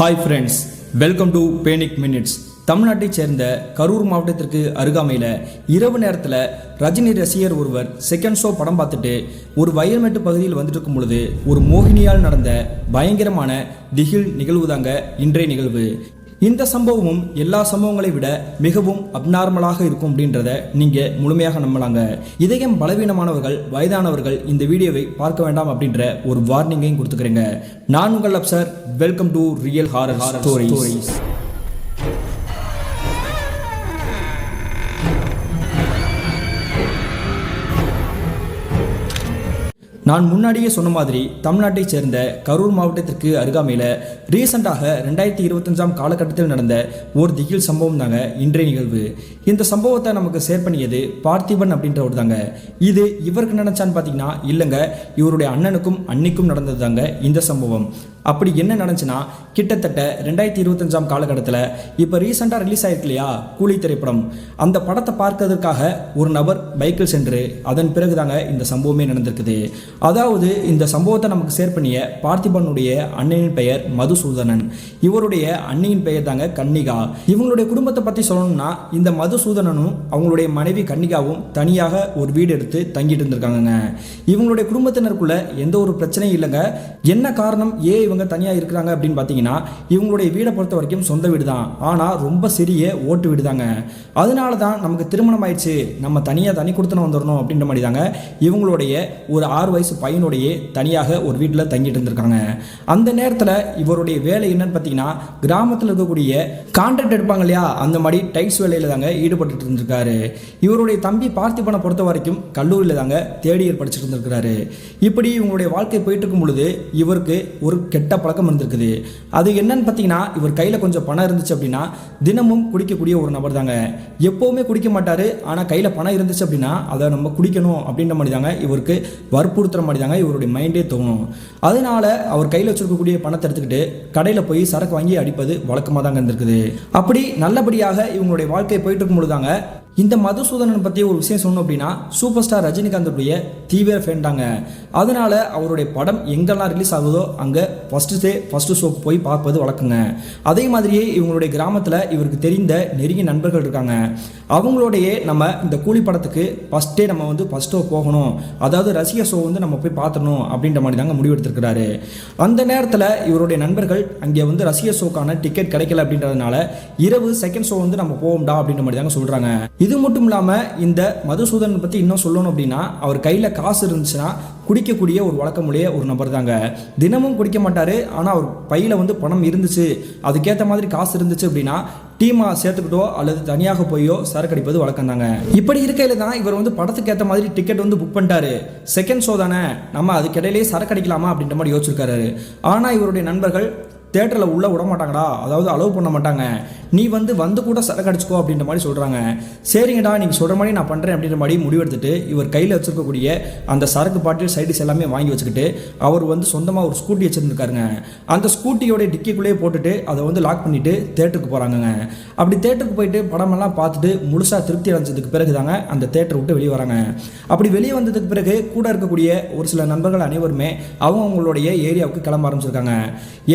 Hi friends, welcome to panic minutes. தமிழ்நாட்டைச் சேர்ந்த கரூர் மாவட்டத்திற்கு அருகாமையில் இரவு நேரத்தில் ரஜினி ரசிகர் ஒருவர் செகண்ட் ஷோ படம் பார்த்துட்டு ஒரு வயல்மேட்டு பகுதியில் வந்துட்டு இருக்கும் பொழுது ஒரு மோகினியால் நடந்த பயங்கரமான திகில் நிகழ்வுதாங்க இன்றைய நிகழ்வு. இந்த சம்பவமும் எல்லா சம்பவங்களை விட மிகவும் அப்நார்மலாக இருக்கும் அப்படின்றத நீங்க முழுமையாக நம்பலாங்க. இதயம் பலவீனமானவர்கள், வயதானவர்கள் இந்த வீடியோவை பார்க்க வேண்டாம் அப்படின்ற ஒரு வார்னிங்கையும் கொடுத்துக்கிறேங்க. நான் உங்கள் Afsar. Welcome to real horror stories. நான் முன்னாடியே சொன்ன மாதிரி தமிழ்நாட்டைச் சேர்ந்த கரூர் மாவட்டத்திற்கு அருகாமையில் ரீசெண்டாக 2025 காலகட்டத்தில் நடந்த ஒரு திகில் சம்பவம் தாங்க இன்றைய நிகழ்வு. இந்த சம்பவத்தை நமக்கு ஷேர் பண்ணியது பார்த்திபன் அப்படின்றவர் தாங்க. இது இவருக்கு நினைச்சான்னு பார்த்தீங்கன்னா இல்லைங்க, இவருடைய அண்ணனுக்கும் அன்னிக்கும் நடந்தது தாங்க இந்த சம்பவம். அப்படி என்ன நடந்துச்சுன்னா, கிட்டத்தட்ட 2025 காலகட்டத்தில் இப்போ ரீசெண்டாக ரிலீஸ் ஆயிருக்கு இல்லையா கூலி திரைப்படம், அந்த படத்தை பார்க்கறதுக்காக ஒரு நபர் பைக்கில் சென்று அதன் பிறகு தாங்க இந்த சம்பவமே நடந்திருக்குது. அதாவது இந்த சம்பவத்தை நமக்கு ஷேர் பண்ணிய பார்த்திபனுடைய அண்ணனின் பெயர் மதுசூதனன், இவருடைய அண்ணியின் பெயர் தாங்க கன்னிகா. இவங்களுடைய குடும்பத்தை பற்றி சொல்லணும்னா, இந்த மதுசூதனனும் அவங்களுடைய மனைவி கன்னிகாவும் தனியாக ஒரு வீடு எடுத்து தங்கிட்டு இருந்திருக்காங்க. இவங்களுடைய குடும்பத்தினருக்குள்ள எந்த ஒரு பிரச்சனையும் இல்லைங்க. என்ன காரணம் இவங்க தனியாக இருக்கிறாங்க அப்படின்னு பார்த்தீங்கன்னா, இவங்களுடைய வீடை பொறுத்த வரைக்கும் சொந்த வீடு தான், ஆனால் ரொம்ப சிறிய ஓட்டு வீடு தாங்க. அதனால தான் நமக்கு திருமணம் ஆயிடுச்சு, நம்ம தனி கொடுத்துன வந்துடணும் அப்படின்ற மாதிரி தாங்க இவங்களுடைய ஒரு 6 வயசு பையனுடைய தனியாக ஒரு வீட்டில் தங்கிட்டு இருந்திருக்காங்க. அந்த நேரத்தில் இவருடைய வேலை என்னன்னு பார்த்தீங்கன்னா, கிராமத்தில் இருக்கக்கூடிய கான்ட்ராக்ட் எடுப்பாங்க இல்லையா, அந்த மாதிரி டைல்ஸ் வேலையில் தாங்க ஈடுபட்டு இருந்திருக்காரு. இவருடைய தம்பி பார்த்திபனை பொறுத்த வரைக்கும் கல்லூரியில் தாங்க தேர்ட் இயர் படிச்சுட்டு இருந்திருக்கிறாரு. இப்படி இவங்களுடைய வாழ்க்கை போயிட்டு இருக்கும் பொழுது இவருக்கு ஒரு கெட்ட பழக்கம் இருந்திருக்குது. அது என்னன்னு பார்த்தீங்கன்னா, இவர் கையில் கொஞ்சம் பணம் இருந்துச்சு அப்படின்னா தினமும் குடிக்கக்கூடிய ஒரு நபர் தாங்க. எப்போவுமே குடிக்க மாட்டார், ஆனால் கையில் பணம் இருந்துச்சு அப்படின்னா அதை நம்ம குடிக்கணும் அப்படின்ற மாதிரி தாங்க இவருக்கு வற்புறுத்துற மாதிரி தாங்க இவருடைய மைண்டே தோணும். அதனால அவர் கையில் வச்சிருக்கக்கூடிய பணத்தை எடுத்துக்கிட்டு கடையில் போய் சரக்கு வாங்கி அடிப்பது வழக்கமாக தாங்க இருந்திருக்குது. அப்படி நல்லபடியாக இவங்களுடைய வாழ்க்கை போயிட்டு இருக்கும் பொழுது தாங்க இந்த மதுசூதனன் பற்றி ஒரு விஷயம் சொன்னோம் அப்படின்னா, சூப்பர் ஸ்டார் ரஜினிகாந்துடைய தீவிர ஃபேன் தாங்க. அதனால அவருடைய படம் எங்கெல்லாம் ரிலீஸ் ஆகுதோ அங்கே ஃபர்ஸ்ட் ஷோக்கு போய் பார்ப்பது வழக்கங்க. அதே மாதிரியே இவங்களுடைய கிராமத்தில் இவருக்கு தெரிந்த நெருங்கிய நண்பர்கள் இருக்காங்க. அவங்களுடைய நம்ம இந்த கூலி படத்துக்கு ஃபர்ஸ்டே நம்ம ஃபர்ஸ்ட் ஷோ போகணும், அதாவது ரசிக ஷோ நம்ம போய் பார்த்துடணும் அப்படின்ற மாதிரி தாங்க முடிவெடுத்திருக்கிறாரு. அந்த நேரத்தில் இவருடைய நண்பர்கள் அங்கே ரசிக ஷோக்கான டிக்கெட் கிடைக்கல அப்படின்றதுனால இரவு செகண்ட் ஷோ நம்ம போவோம்டா அப்படின்ற மாதிரி தாங்க சொல்கிறாங்க. இது மட்டும் இல்லாமல் இந்த மதுசூதன் பற்றி இன்னும் சொல்லணும் அப்படின்னா, அவர் கையில் காசு இருந்துச்சுன்னா குடிக்கக்கூடிய ஒரு வழக்கமுடைய ஒரு நபர் தாங்க. தினமும் குடிக்க மாட்டார், ஆனால் அவர் பையில் பணம் இருந்துச்சு, அதுக்கேற்ற மாதிரி காசு இருந்துச்சு அப்படின்னா டீமாக சேர்த்துக்கிட்டோ அல்லது தனியாக போயோ சரக்கு அடிப்பது வழக்கம் தாங்க. இப்படி இருக்கையில தான் இவர் படத்துக்கு ஏற்ற மாதிரி டிக்கெட் புக் பண்ணிட்டாரு. செகண்ட் ஷோ தானே, நம்ம அதுக்கிடையிலே சரக்கு அடிக்கலாமா அப்படின்ற மாதிரி யோசிச்சிருக்காரு. ஆனால் இவருடைய நண்பர்கள் தேட்டரில் உள்ளே விட மாட்டாங்கடா, அதாவது அலோவ் பண்ண மாட்டாங்க, நீ வந்து கூட சரக்கு அடிச்சுக்கோ அப்படின்ற மாதிரி சொல்கிறாங்க. சரிங்கடா, நீங்கள் சொல்கிற மாதிரி நான் பண்ணுறேன் அப்படின்ற மாதிரி முடிவெடுத்துட்டு இவர் கையில் வச்சுருக்கக்கூடிய அந்த சரக்கு பாட்டில் சைடிஸ் எல்லாமே வாங்கி வச்சுக்கிட்டு அவர் சொந்தமாக ஒரு ஸ்கூட்டி வச்சுருந்துருக்காருங்க. அந்த ஸ்கூட்டியோடைய டிக்கிக்குள்ளேயே போட்டுட்டு அதை லாக் பண்ணிவிட்டு தேட்டருக்கு போகிறாங்கங்க. அப்படி தேட்டருக்கு போயிட்டு படமெல்லாம் பார்த்துட்டு முழுசாக திருப்தி அடைஞ்சதுக்கு பிறகு தாங்க அந்த தேட்டரை விட்டு வெளியே வராங்க. அப்படி வெளியே வந்ததுக்கு பிறகு கூட இருக்கக்கூடிய ஒரு சில நண்பர்கள் அனைவருமே அவங்களுடைய ஏரியாவுக்கு கிளம்ப ஆரம்பிச்சிருக்காங்க.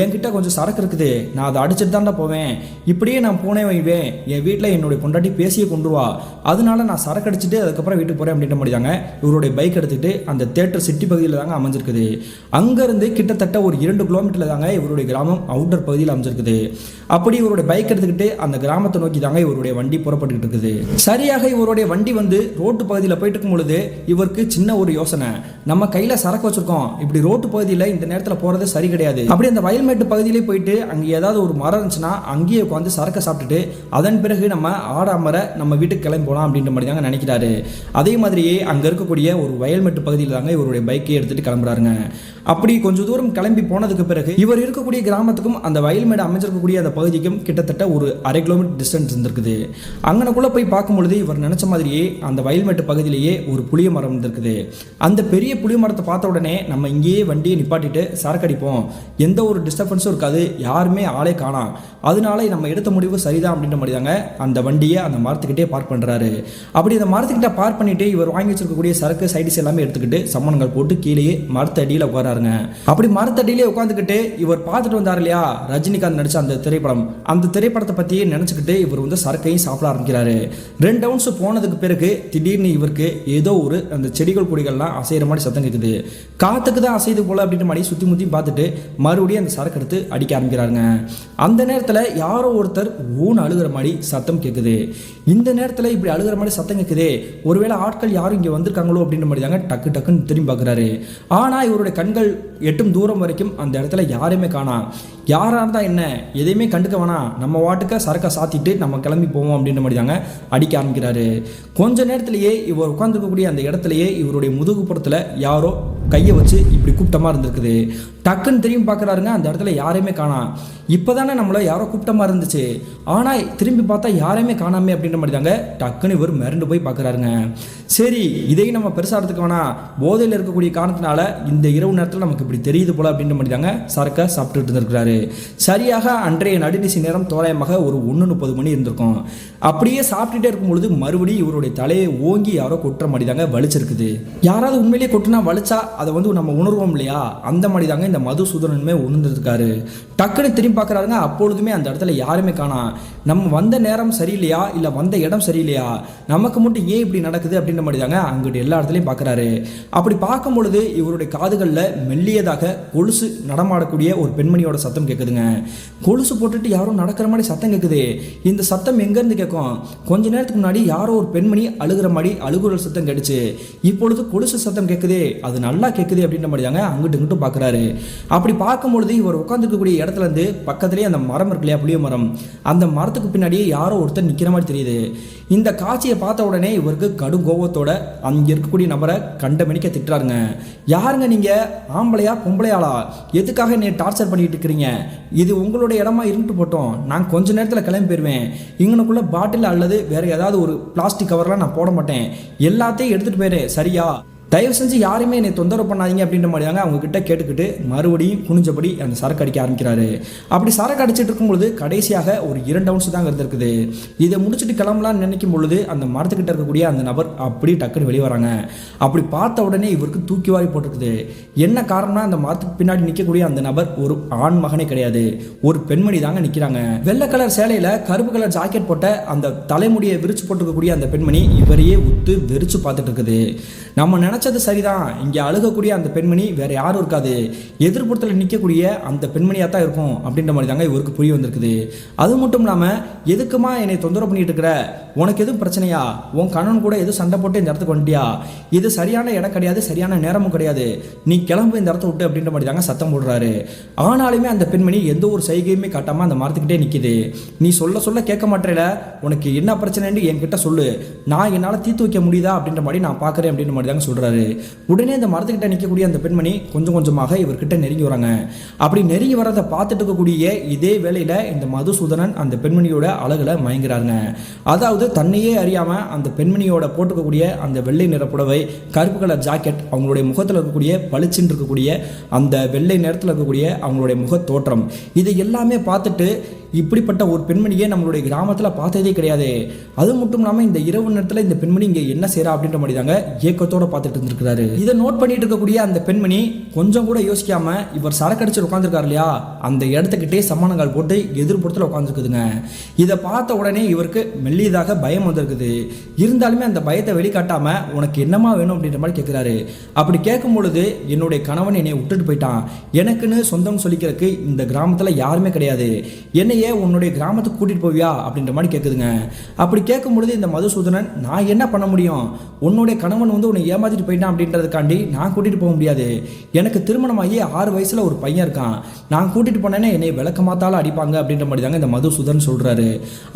என்கிட்ட கொஞ்சம் சரக்கு இருக்குது, நான் அதை அடிச்சுட்டு தான்டா போவேன், இப்படியே நான் போனே வைவேன், என் வீட்டில் என்னுடைய பொண்டாட்டி பேசியே கொண்டு வா, அதனால நான் சரக்கு அடிச்சுட்டு அதுக்கப்புறம் வீட்டுக்கு போகிறேன் அப்படின்ற மாதிரி தாங்க இவருடைய பைக் எடுத்துக்கிட்டு அந்த தேட்டர் சிட்டி பகுதியில் தாங்க அமைஞ்சிருக்குது. அங்கேருந்து கிட்டத்தட்ட ஒரு 2 கிலோமீட்டரில் தாங்க இவருடைய கிராமம் அவுட்டர் பகுதியில் அமைஞ்சிருக்குது. அப்படி இவருடைய பைக் எடுத்துக்கிட்டு அந்த கிராமத்தை நோக்கி தாங்க இவருடைய வண்டி புறப்பட்டு இருக்குது. சரியாக இவருடைய வண்டி ரோட்டு பகுதியில் போயிட்டு இருக்கும் பொழுது இவருக்கு சின்ன ஒரு யோசனை, நம்ம கையில் சரக்கு வச்சிருக்கோம், இப்படி ரோட்டு பகுதியில் இந்த நேரத்தில் போகிறது சரி கிடையாது. அப்படி அந்த வயல்மேட்டு பகுதியிலே போயிட்டு அங்கே ஏதாவது ஒரு மரம் இருந்துச்சுன்னா அங்கேயே உட்காந்து சரக்கை சாப்பிட்டுட்டு அதன் பிறகு நம்ம ஆடாமரை நம்ம வீட்டுக்கு கிளம்பி போகலாம் அப்படின்ற மாதிரி தாங்க நினைக்கிறாரு. அதே மாதிரியே அங்கே இருக்கக்கூடிய ஒரு வயல்மேட்டு பகுதியில் தாங்க இவருடைய பைக்கை எடுத்துகிட்டு கிளம்புறாருங்க. அப்படி கொஞ்சம் தூரம் கிளம்பி போனதுக்கு பிறகு இவர் இருக்கக்கூடிய கிராமத்துக்கும் அந்த வயல்மேடு அமைஞ்சிருக்கக்கூடிய அந்த பகுதிக்கும் கிட்டத்தட்ட ஒரு 1/2 கிலோமீட்டர் டிஸ்டன்ஸ் இருந்திருக்குது. அங்கனக்குள்ளே போய் பார்க்கும்பொழுது இவர் நினச்ச மாதிரியே அந்த வயல்மேட்டு பகுதியிலேயே ஒரு புளிய மரம் இருந்திருக்குது. அந்த பெரிய புளிய மரத்தை பார்த்த உடனே நம்ம இங்கேயே வண்டியை நிப்பாட்டிட்டு சரக்கு அடிப்போம், எந்த ஒரு டிஸ்டர்பன்ஸும் இருக்காது, இருக்காது, யாருமே ஆளே காணாம், அதனால நம்ம எடுத்த முடிவு சரிதான் அப்படின்ற மாதிரி தாங்க அந்த வண்டியை அந்த மரத்துக்கிட்டே பார்க் பண்ணுறாரு. அப்படி அந்த மரத்துக்கிட்ட பார்க் பண்ணிட்டு இவர் வாங்கி வச்சிருக்கக்கூடிய சரக்கு சைடிஸ் எல்லாமே எடுத்துக்கிட்டு சம்மணங்கள் போட்டு கீழே மரத்தடியில் உட்காராருங்க. அப்படி மரத்தடியிலே உட்காந்துக்கிட்டு இவர் பார்த்துட்டு வந்தார் இல்லையா ரஜினிகாந்த் நடிச்ச அந்த திரைப்படம், அந்த திரைப்படத்தை பற்றியே நினச்சிக்கிட்டு இவர் வந்து சரக்கையும் சாப்பிட ஆரம்பிக்கிறாரு. 2 ரவுண்ட்ஸ் போனதுக்கு பிறகு திடீர்னு இவருக்கு ஏதோ ஒரு அந்த செடிகள் கொடிகள்லாம் அசைகிற மாதிரி சத்தம் கேட்குது. காற்றுக்கு தான் அசைது போல அப்படின்ற மாதிரி சுற்றி முற்றி பார்த்துட்டு மறுபடியும் அந்த சரக்கு எடுத்து அடிக்க ஆரம்பிக்கிறாருங்க. அந்த நேரத்தில் யாரோ ஒருத்தர் ஊன் அழுகிற மாதிரி சத்தம் கேட்குது. இந்த நேரத்தில் இப்படி அழுகிற மாதிரி சத்தம் கேட்குதே, ஒருவேளை ஆட்கள் யாரும் இங்கே வந்திருக்காங்களோ அப்படின்ற மாதிரி தாங்க டக்குன்னு திரும்பி பார்க்குறாரு. ஆனால் இவருடைய கண்கள் எட்டும் தூரம் வரைக்கும் அந்த இடத்துல யாரையுமே காணாம். யாராக இருந்தால் என்ன, எதையுமே கண்டுக்க வேணாம், நம்ம வாட்டுக்க சரக்கை சாத்திட்டு நம்ம கிளம்பி போவோம் அப்படின்ற மாதிரி தாங்க அடிக்க ஆரம்பிக்கிறாரு. கொஞ்ச நேரத்திலேயே இவர் உட்காந்துருக்கக்கூடிய அந்த இடத்துலையே இவருடைய முதுகுப்புறத்தில் யாரோ கையை வச்சு இப்படி கூப்பிட்டமாக இருந்திருக்குது. டக்குன்னு திரும்பி பார்க்குறாருங்க, அந்த இடத்துல யாரையுமே காணாம். இப்போ தானே நம்மள யாரோ கூப்பிட்டமாக இருந்துச்சு, ஆனால் திரும்பி பார்த்தா யாரையுமே காணாமே அப்படின்ற மாதிரி தாங்க டக்குன்னு இவர் மிரண்டு போய் பார்க்குறாருங்க. சரி, இதையும் நம்ம பெருசாக எடுத்துக்க வேணாம், போதையில் இருக்கக்கூடிய காரணத்தினால இந்த இரவு நேரத்தில் நமக்கு இப்படி தெரியுது போல அப்படின்ற மாதிரி தாங்க சரக்கை சாப்பிட்டுட்டு இருந்திருக்கிறாரு. சரியாக அன்றைய நடுநிசி நேரம் தோராயமாக ஒரு 1:30 மணி இருந்திருக்கும். அப்படியே சாப்பிட்டுட்டே இருக்கும்பொழுது மறுபடியும் இவருடைய தலையை ஓங்கி யாரோ கொட்டுற மாதிரி தாங்க வலிச்சிருக்குது. யாராவது உண்மையிலேயே கொட்டுனா வலிச்சா அதை வந்து நம்ம உணர்வோம் இல்லையா, அந்த மாதிரி தாங்க இந்த மதுசூதனனுமே உணர்ந்துருக்காரு. டக்குன்னு திரும்பி பார்க்குறாருங்க, அப்பொழுதுமே அந்த இடத்துல யாருமே காணாம். நம்ம வந்த நேரம் சரியில்லையா, இல்லை வந்த இடம் சரியில்லையா, நமக்கு மட்டும் ஏன் இப்படி நடக்குது அப்படின்ற மாதிரி தாங்க அங்கிட்டு எல்லா இடத்துலையும் பார்க்குறாரு. அப்படி பார்க்கும் பொழுது இவருடைய காதுகளில் மெல்லியதாக கொலுசு நடமாடக்கூடிய ஒரு பெண்மணியோட சத்தம் கேட்குதுங்க. கொலுசு போட்டுட்டு யாரும் நடக்கிற மாதிரி சத்தம் கேட்குது. இந்த சத்தம் எங்கேருந்து கேட்கும்? கொஞ்ச நேரத்துக்கு முன்னாடி யாரோ ஒரு பெண்மணி அழுகிற மாதிரி அழுகுறல் சத்தம் கேட்டுச்சு, இப்பொழுது கொலுசு சத்தம் கேட்குது, அது நல்லா கேட்குது அப்படின்ற மாதிரி தாங்க அங்கிட்டு இங்கிட்டு பார்க்குறாரு. அப்படி பார்க்கும்பொழுது இவர் உட்காந்துருக்கக்கூடிய இடத்துல இருந்து பக்கத்துலேயே அந்த மரம் இருக்கு இல்லையா, புளிய மரம், அந்த மரத்துக்கு பின்னாடியே யாரோ ஒருத்தர் நிற்கிற மாதிரி தெரியுது. இந்த காட்சியை பார்த்த உடனே இவருக்கு கடும் கோபத்தோட அங்கே இருக்கக்கூடிய நபரை கண்டமணிக்க திட்டுறாருங்க. யாருங்க நீங்க, ஆம்பளையா பொம்பளையாளா, எதுக்காக என்னை டார்ச்சர் பண்ணிட்டு இருக்கிறீங்க? இது உங்களுடைய இடமா இருந்துட்டு போட்டோம், நான் கொஞ்ச நேரத்தில் கிளம்பி போயிடுவேன். இங்கனுக்குள்ள பாட்டில் அல்லது வேற ஏதாவது ஒரு பிளாஸ்டிக் கவர்லாம் நான் போட மாட்டேன், எல்லாத்தையும் எடுத்துட்டு போயிரு, சரியா? தயவு செஞ்சு யாருமே என்னை தொந்தரவு பண்ணாதீங்க அப்படின்ற மாதிரி தாங்க அவங்க கிட்ட கேட்டுக்கிட்டு மறுபடியும் குனிஞ்சபடி அந்த சரக்கு அடிக்க ஆரம்பிக்கிறாரு. அப்படி சரக்கு அடிச்சிட்டு இருக்கும்பொழுது கடைசியாக ஒரு 2 ரவுண்ட்ஸ் தாங்க இருந்திருக்குது. இதை முடிச்சுட்டு கிளம்பலான்னு நினைக்கும் பொழுது அந்த மரத்துக்கிட்ட இருக்கக்கூடிய அந்த நபர் அப்படி டக்குன்னு வெளியே வராங்க. அப்படி பார்த்த உடனே இவருக்கு தூக்கி வாரி போட்டிருக்குது. என்ன காரணம்னா, அந்த மரத்துக்கு பின்னாடி நிற்கக்கூடிய அந்த நபர் ஒரு ஆண் மகனே கிடையாது, ஒரு பெண்மணி தாங்க நிற்கிறாங்க. வெள்ளை கலர் சேலையில கருப்பு கலர் ஜாக்கெட் போட்ட அந்த தலைமுடியை விரிச்சு போட்டுக்கக்கூடிய அந்த பெண்மணி இவரையே உத்து வெறிச்சு பார்த்துட்டு இருக்குது. நம்ம நினைச்சது சரிதான், இங்கே அழுகக்கூடிய அந்த பெண்மணி வேற யாரும் இருக்காது, எதிர்ப்புறத்தில் நிற்கக்கூடிய அந்த பெண்மணியாக தான் இருக்கும் அப்படின்ற மாதிரி தாங்க இவருக்கு புரிய வந்திருக்குது. அது மட்டும் இல்லாமல், எதுக்குமா என்னை தொந்தரவு பண்ணிட்டு இருக்கிற, உனக்கு எதுவும் பிரச்சனையா, உன் கணவன் கூட எதுவும் சண்டை போட்டு இந்த இடத்துக்கு வந்துட்டியா, இது சரியான இடம் கிடையாது, சரியான நேரமும் கிடையாது, நீ கிளம்பு இந்த இடத்த விட்டு அப்படின்ற மாதிரி தாங்க சத்தம் போடுறாரு. ஆனாலுமே அந்த பெண்மணி எந்த ஒரு சைகையுமே காட்டாமல் அந்த மரத்துக்கிட்டே நிற்கிது. நீ சொல்ல சொல்ல கேட்க மாட்டேல, உனக்கு என்ன பிரச்சனைன்னு என்கிட்ட சொல்லு, நான் என்னால் தீர்த்து வைக்க முடியுதா அப்படின்ற மாதிரி நான் பார்க்குறேன் அப்படின்ற மாதிரி தாங்க சொல்கிறாரு. உடனே இந்த மரத்துக்கிட்ட நிற்கக்கூடிய அந்த பெண்மணி கொஞ்சம் கொஞ்சமாக இவர்கிட்ட நெருங்கி வராங்க. அப்படி நெருங்கி வரதை பார்த்துட்டு இருக்கக்கூடிய இதே வேளையில் இந்த மதுசூதனன் அந்த பெண்மணியோட அழகுல மயங்குறாருங்க. அதாவது தன்னையே அறியாமல் அந்த பெண்மணியோட போட்டுக்கக்கூடிய அந்த வெள்ளை நிற புடவை, கருப்பு கலர் ஜாக்கெட், அவங்களுடைய முகத்தில் இருக்கக்கூடிய பளிச்சுன்னு இருக்கக்கூடிய அந்த வெள்ளை நிறத்தில் இருக்கக்கூடிய அவங்களுடைய முக தோற்றம், இதை எல்லாமே பார்த்துட்டு இப்படிப்பட்ட ஒரு பெண்மணியே நம்மளுடைய கிராமத்தில் பார்த்ததே கிடையாது. அது மட்டும் இல்லாமல் இந்த இரவு நேரத்தில் இந்த பெண்மணி இங்கே என்ன செய்யறா அப்படின்ற மாதிரி தாங்க ஏக்கத்தோட பார்த்துட்டு இருந்திருக்கிறாரு. இதை நோட் பண்ணிட்டு இருக்கக்கூடிய அந்த பெண்மணி கொஞ்சம் கூட யோசிக்காம இவர் சரக்கடிச்சு உட்காந்துருக்காரு இல்லையா, அந்த இடத்துக்கிட்டே சமானங்கள் போட்டு எதிர்ப்புறத்தில் உட்காந்துருக்குதுங்க. இதை பார்த்த உடனே இவருக்கு மெல்லியதாக பயம் வந்திருக்குது. இருந்தாலுமே அந்த பயத்தை வெளிக்காட்டாம உனக்கு என்னமா வேணும் அப்படின்ற மாதிரி கேட்கிறாரு. அப்படி கேட்கும் பொழுது, என்னுடைய கணவன் என்னை விட்டுட்டு போயிட்டான், எனக்குன்னு சொந்தம் சொல்லிக்கிறதுக்கு இந்த கிராமத்தில் யாருமே கிடையாது, என்னை உன்னுடைய கிராமத்துக்கு கூட்டிட்டு போவியா அப்படின்ற மாதிரி கேட்குதுங்க. அப்படி கேட்கும் பொழுது இந்த மதுசூதனன், நான் என்ன பண்ண முடியும், உன்னுடைய கணவன் வந்து உன்னை ஏமாத்திட்டு போயிட்டான் அப்படின்றதுக்காண்டி நான் கூட்டிட்டு போக முடியாது, எனக்கு திருமணமாகி 6 வயசுல ஒரு பையன் இருக்கான், நான் கூட்டிட்டு போனேன்னா என்னை விளக்கமாத்தால அடிப்பாங்க அப்படின்ற மாதிரி தாங்க இந்த மதுசூதன் சொல்றாரு.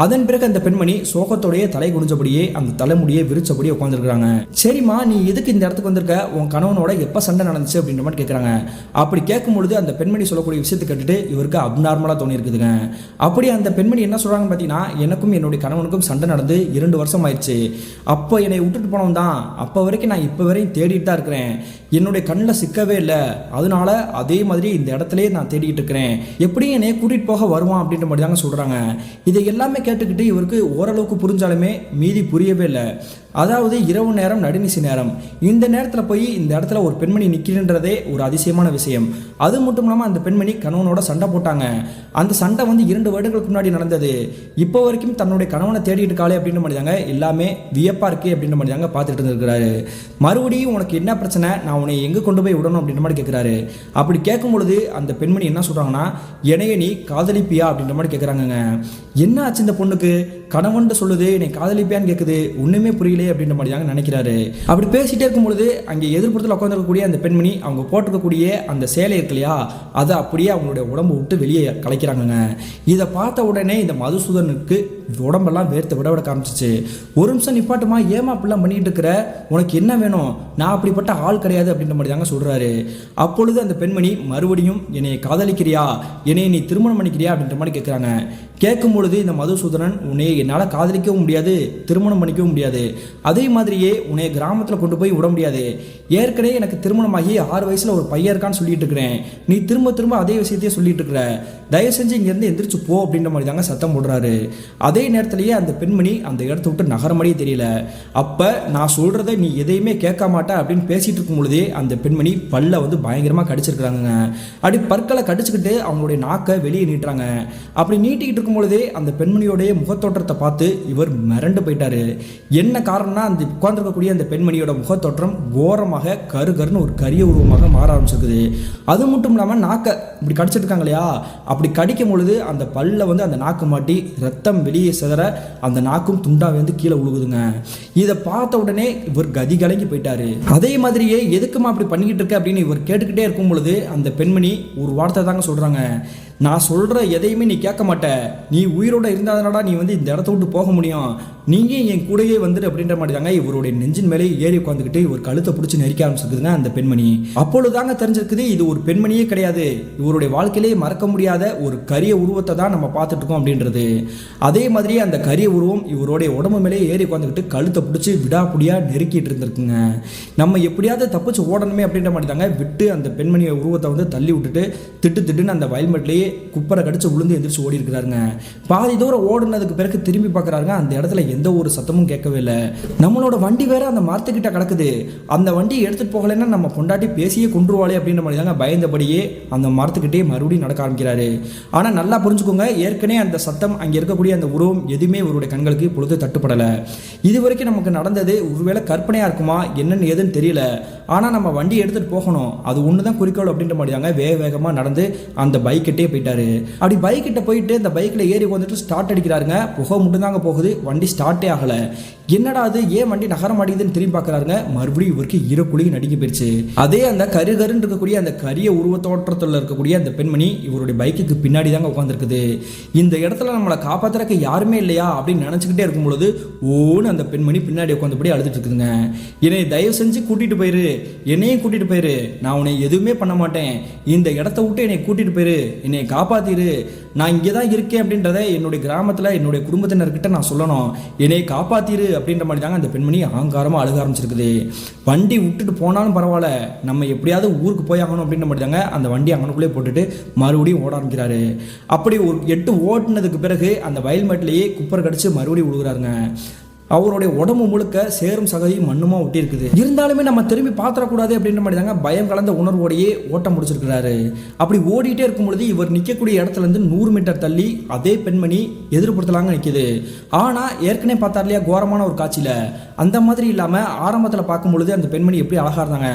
அதன் பிறகு அந்த பெண்மணி சோகத்தோடைய தலை குனிஞ்சபடியே அந்த தலைமுடியை விரிச்சபடியே உட்காந்துருக்காங்க. சரிம்மா, நீ எதுக்கு இந்த இடத்துக்கு வந்திருக்க, உன் கணவனோட எப்ப சண்டை நடந்துச்சு அப்படின்ற மாதிரி கேட்கறாங்க. அப்படி கேட்கும் பொழுது அந்த பெண்மணி சொல்லக்கூடிய விஷயத்தை கேட்டுட்டு இவருக்கு அப்நார்மலா தோணி இருக்குதுங்க. அப்படி அந்த பெண்மணி என்ன சொல்றாங்க பார்த்தீங்கன்னா, எனக்கும் என்னுடைய கணவனுக்கும் சண்டை நடந்து 2 வருஷம் ஆயிடுச்சு, அப்போ என்னை விட்டுட்டு போனவன் தான், அப்போ வரைக்கும் நான் இப்போ வரையும் தேடிட்டு தான் இருக்கிறேன், என்னுடைய கண்ணில் சிக்கவே இல்லை, அதனால அதே மாதிரி இந்த இடத்துலயே நான் தேடிட்டு இருக்கிறேன், எப்படியும் என்னைய கூட்டிட்டு போக வருவான் அப்படின்ற மாதிரி தாங்க சொல்றாங்க. இதை எல்லாமே கேட்டுக்கிட்டு இவருக்கு ஓரளவுக்கு புரிஞ்சாலுமே மீதி புரியவே இல்லை. அதாவது இரவு நேரம், நடுநிசி நேரம், இந்த நேரத்தில் போய் இந்த இடத்துல ஒரு பெண்மணி நிற்கிறன்றதே ஒரு அதிசயமான விஷயம். அது மட்டும் இல்லாமல் அந்த பெண்மணி கணவனோட சண்டை போட்டாங்க. அந்த சண்டை வந்து 2 வருடங்களுக்கு முன்னாடி நடந்தது. இப்போ வரைக்கும் தன்னுடைய கணவனை தேடிட்டு இருக்காளே அப்படின்ற மாதிரி தாங்க எல்லாமே வியப்பா இருக்கு அப்படின்ற மாதிரி தாங்க பார்த்துட்டு இருந்திருக்கிறாரு. மறுபடியும் உனக்கு என்ன பிரச்சனை, நான் உன்னை எங்கே கொண்டு போய் விடணும் அப்படின்ற மாதிரி கேட்குறாரு. அப்படி கேட்கும் பொழுது அந்த பெண்மணி என்ன சொல்றாங்கன்னா, என்னைய நீ காதலிப்பியா அப்படின்ற மாதிரி கேட்குறாங்கங்க. என்ன ஆச்சு இந்த பொண்ணுக்கு, கணவன் சொல்லுது என்னை காதலிப்பியான்னு கேட்குது, ஒன்றுமே புரியல அப்படின்ற மாதிரி தாங்க நினைக்கிறாரு. அப்படி பேசிட்டே இருக்கும் பொழுது அங்கே எதிர்ப்புறத்தில் உட்காந்துருக்கக்கூடிய அந்த பெண்மணி அவங்க போட்டிருக்கக்கூடிய அந்த சேலை இருக்கு இல்லையா, அதை அப்படியே அவங்களுடைய உடம்பு விட்டு வெளியே கலைக்கிறாங்க. இதை பார்த்த உடனே இந்த மதுசூதனுக்கு உடம்பெல்லாம் வேர்த்து விட ஆரம்பிச்சிச்சு. ஒரு நிமிஷம் நிப்பாட்டுமா, ஏமா அப்படிலாம் பண்ணிட்டு இருக்கிற, உனக்கு என்ன வேணும், நான் அப்படிப்பட்ட ஆள் கிடையாது அப்படின்ற மாதிரி தாங்க சொல்றாரு. அப்பொழுது அந்த பெண்மணி மறுபடியும் என்னை காதலிக்கிறியா, என்னை நீ திருமணம் பண்ணிக்கிறியா அப்படின்ற மாதிரி கேட்குறாங்க. கேட்கும் பொழுது இந்த மதுசூதனன், உன்னை என்னால் காதலிக்கவும் முடியாது, திருமணம் பண்ணிக்கவும் முடியாது, அதே மாதிரியே உன்னை கிராமத்தில் கொண்டு போய் விட முடியாது, ஏற்கனவே எனக்கு திருமணமாகி 6 வயசுல ஒரு பையன் இருக்கான்னு சொல்லிட்டு இருக்கிறேன், நீ திரும்ப திரும்ப அதே விஷயத்தையே சொல்லிட்டு இருக்கிற, தயவு செஞ்சு இங்கேருந்து எந்திரிச்சு போ அப்படின்ற மாதிரி தாங்க சத்தம் போடுறாரு. அதே நேரத்திலேயே அந்த பெண்மணி அந்த இடத்த விட்டு நகரமடியே தெரியல. அப்போ நான் சொல்கிறத நீ எதையுமே கேட்க மாட்டா அப்படின்னு பேசிட்டு இருக்கும் பொழுதே அந்த பெண்மணி பல்ல வந்து பயங்கரமாக கடிச்சிருக்கிறாங்க. அப்படி பற்களை கடிச்சுக்கிட்டு அவங்களுடைய நாக்கை வெளியே நீட்டுறாங்க. அப்படி நீட்டிக்கிட்டு இருக்கும் பொழுதே அந்த பெண்மணியோடைய முகத்தோற்றத்தை பார்த்து இவர் மிரண்டு போயிட்டாரு. என்ன காரணம்னா, அந்த உட்கார்ந்துருக்கக்கூடிய அந்த பெண்மணியோட முகத்தோற்றம் கோரமாக கருன்னு ஒரு கரிய உருவமாக மாற ஆரம்பிச்சிருக்குது. அது மட்டும் இல்லாமல் நாக்கை இப்படி கடிச்சிருக்காங்க இல்லையா, அப்படி கடிக்கும் பொழுது அந்த பல்ல வந்து அந்த நாக்கு மாட்டி ரத்தம் வெளியே சிதற அந்த நாக்கும் துண்டாவே வந்து கீழே விழுகுதுங்க. இதை பார்த்த உடனே இவர் கதி கலங்கி போயிட்டாரு. அதே மாதிரியே எதுக்குமா அப்படி பண்ணிக்கிட்டு இருக்க அப்படின்னு இவர் கேட்டுக்கிட்டே இருக்கும் பொழுது அந்த பெண்மணி ஒரு வார்த்தை தாங்க சொல்றாங்க, நான் சொல்ற எதையுமே நீ கேட்க மாட்ட, நீ உயிரோட இருந்தாதனடா நீ வந்து இந்த இடத்த விட்டு போக முடியும், நீங்க என் கூடயே வந்துடு அப்படின்ற மாதிரி தாங்க இவருடைய நெஞ்சின் மேலே ஏறி உட்காந்துக்கிட்டு இவர் கழுத்தை பிடிச்சி நெரிக்க ஆரம்பிச்சிருக்குதுங்க அந்த பெண்மணி. அப்பொழுதுதாங்க தெரிஞ்சிருக்குது இது ஒரு பெண்மணியே கிடையாது, இவருடைய வாழ்க்கையிலே மறக்க முடியாத ஒரு கரிய உருவத்தை தான் நம்ம பார்த்துட்டு இருக்கோம் அப்படின்றது. அதே மாதிரி அந்த கரிய உருவம் இவருடைய உடம்பு மேலே ஏறி உட்காந்துக்கிட்டு கழுத்தை பிடிச்சி விடாப்புடியா நெருக்கிட்டு இருந்திருக்குங்க. நம்ம எப்படியாவது தப்பிச்சு ஓடணுமே அப்படின்ற மாதிரி தாங்க விட்டு அந்த பெண்மணிய உருவத்தை வந்து தள்ளி விட்டுட்டு திட்டுன்னு அந்த வயல்மேட்லேயே குப்பரை கடிச்சு விழுந்து எந்திரிச்சு ஓடி இருக்கிறாருங்க. பாதி தூரம் ஓடுனதுக்கு பிறகு திரும்பி பார்க்குறாருங்க, அந்த இடத்துல எந்த ஒரு சத்தமும் கேட்கவே இல்லை. நம்மளோட வண்டி வேற அந்த மரத்துக்கிட்ட கிடக்குது, அந்த வண்டியை எடுத்துட்டு போகலைன்னா நம்ம பொண்டாட்டி பேசியே கொண்டுருவாளே அப்படின்ற மாதிரி தாங்க பயந்தபடியே அந்த மரத்துக்கிட்டே மறுபடியும் நடக்க ஆரம்பிக்கிறாரு. ஆனால் நல்லா புரிஞ்சுக்கோங்க, ஏற்கனவே அந்த சத்தம், அங்கே இருக்கக்கூடிய அந்த உருவம் எதுவுமே இவருடைய கண்களுக்கு இப்பொழுது தட்டுப்படலை. இது வரைக்கும் நமக்கு நடந்தது ஒருவேளை கற்பனையாக இருக்குமா என்னன்னு ஏதுன்னு தெரியல, ஆனால் நம்ம வண்டி எடுத்துகிட்டு போகணும், அது ஒன்று தான் குறிக்கோள் அப்படின்ற மாதிரி தாங்க வேகமாக நடந்து அந்த பைக்கிட்டே போயிட்டாரு. அப்படி பைக்கிட்ட போயிட்டு அந்த பைக்கில் ஏறி வந்துட்டு ஸ்டார்ட் அடிக்கிறாருங்க. புகை மட்டும் தாங்க போகுது, வண்டி ஸ்டார்ட்டே ஆகலை. என்னடா அது, ஏன் வண்டி நகர மாட்டேங்குதுன்னு திரும்பி பார்க்குறாருங்க. மறுபடியும் இவருக்கு ஈரக்குழியும் நடுங்கி போயிடுச்சு. அதே அந்த கருன்னு இருக்கக்கூடிய அந்த கரிய உருவத்தோற்றத்தில் இருக்கக்கூடிய அந்த பெண்மணி இவருடைய பைக்குக்கு பின்னாடி தாங்க உட்காந்துருக்குது. இந்த இடத்துல நம்மளை காப்பாற்றுறக்கு யாருமே இல்லையா அப்படின்னு நினச்சிக்கிட்டே இருக்கும் பொழுது ஓன்னு அந்த பெண்மணி பின்னாடி உட்காந்துபடி அழுதுட்டு இருக்குதுங்க. என்னை தயவு செஞ்சு கூட்டிகிட்டு போயிரு, என்னையும் கூட்டிகிட்டு போயிரு, நான் உன்னை எதுவுமே பண்ண மாட்டேன், இந்த இடத்த விட்டு என்னை கூட்டிகிட்டு போயிரு, என்னை காப்பாற்றிரு, நான் இங்கே தான் இருக்கேன் அப்படின்றத என்னுடைய கிராமத்தில் என்னுடைய குடும்பத்தினர்கிட்ட நான் சொல்லணும், என்னை காப்பாற்றிரு அப்படின்ற மாதிரி தாங்க அந்த பெண்மணி அகங்காரமாக அழுக ஆரம்பிச்சிருக்குது. வண்டி விட்டுட்டு போனாலும் பரவாயில்ல, நம்ம எப்படியாவது ஊருக்கு போய் ஆகணும் அப்படின்ற மாதிரி தாங்க அந்த வண்டி அங்கனுக்குள்ளே போட்டுட்டு மறுபடியும் ஓட ஆரம்பிக்கிறாரு. அப்படி ஒரு 8 ஓட்டுனதுக்கு பிறகு அந்த வயல்மேட்டிலேயே குப்பரை கடிச்சு மறுபடியும் விழுகிறாருங்க. அவருடைய உடம்பு முழுக்க சேரும் சகதியும் மண்ணுமா ஒட்டி இருக்குது. இருந்தாலுமே நம்ம திரும்பி பாத்திரக்கூடாது அப்படின்ற மாதிரி தாங்க பயம் கலந்த உணர்வோடையே ஓட்டம் முடிச்சிருக்கிறாரு. அப்படி ஓடிட்டே இருக்கும் பொழுது இவர் நிற்கக்கூடிய இடத்துல இருந்து 100 மீட்டர் தள்ளி அதே பெண்மணி எதிர்ப்புறத்தலாங்க நிற்கிது. ஆனால் ஏற்கனவே பார்த்தார் இல்லையா கோரமான ஒரு காட்சியில், அந்த மாதிரி இல்லாமல் ஆரம்பத்தில் பார்க்கும் பொழுது அந்த பெண்மணி எப்படி அழகாக இருந்தாங்க